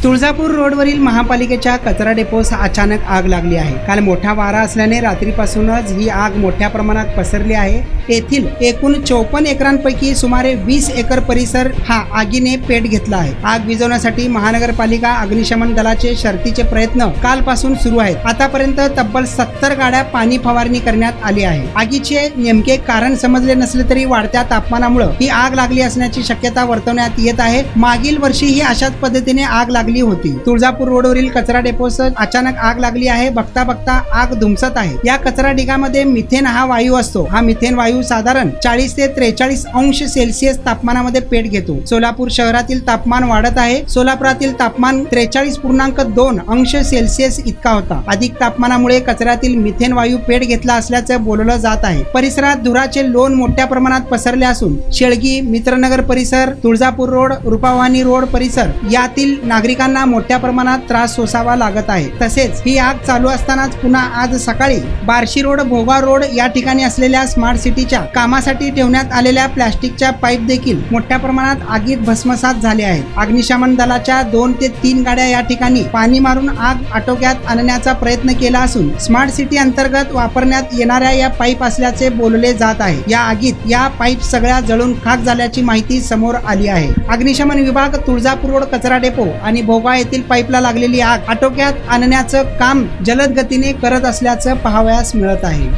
तुळजापूर रोडवरील महापालिकेच्या कचरा डेपोस अचानक आग लागली आहे। काल मोठा वारा असल्याने रात्रीपासूनच ही आग मोठ्या प्रमाणात पसरली आहे। येथील एकूण 54 एकरांपैकी सुमारे 20 एकर परिसर हा आगीने पेट घेतला आहे। आग विझवण्यासाठी महानगरपालिका अग्निशमन दलाचे शर्थीचे प्रयत्न कालपासून सुरू आहेत। आतापर्यंत तब्बल 70 गाड्या पाणी फवारणी करण्यात आली आहे। आगीचे नेमके कारण समजले नसले तरी वाढत्या तापमानामुळे ही आग लागली असण्याची शक्यता वर्तवण्यात येत आहे। मागील वर्षी ही अशाच पद्धतीने आग लागली होती। तुळजापूर रोडवरील कचरा डेपोस अचानक आग लागली आहे। बघता बघता आग धुमसत आहे। या कचरा ढिगामध्ये मिथेन हा वायू असतो। हा मिथेन वायू साधारण 40 ते 43 अंश सेल्सिअस तापमानामध्ये पेट घेतो। सोलापूर शहरातील तापमान वाढत आहे। सोलापुरातील तापमान 43.2 अंश सेल्सिअस इतका होता। अधिक तापमानामुळे कचऱ्यातील मिथेन वायू पेट घेतला असल्याचं बोललं जात आहे। परिसरात धुराचे लोण मोठ्या प्रमाणात पसरले असून शेळगी, मित्रनगर परिसर, तुळजापूर रोड, रूपावाहिनी रोड परिसर यातील नागरिकांना मोठ्या प्रमाणात त्रास सोसावा लागत आहे। तसेच ही आग चालू असतानाच पुन्हा आज सकाळी बार्शी रोड, भोगा रोड या ठिकाणी असलेल्या स्मार्ट सिटीच्या कामासाठी ठेवण्यात आलेल्या प्लास्टिकच्या पाईप देखील मोठ्या प्रमाणात आगीत भस्मसात झाले आहेत। अग्निशमन दलाच्या 2 ते 3 गाड्या या ठिकाणी पाणी मारून आग आटोक्यात आणण्याचा प्रयत्न केला असून स्मार्ट सिटी अंतर्गत वापरण्यात येणाऱ्या या पाईप असल्याचे बोलले जात आहे। या आगीत या पाईप सगळ्या जळून खाक झाल्याची माहिती समोर आली आहे। अग्निशमन विभाग तुळजापूर रोड कचरा डेपो आणि भोगा येथील पाईपला लागलेली आग आटोक्यात आणण्याचं काम जलद गतीने करत असल्याचं पाहावयास मिळत आहे।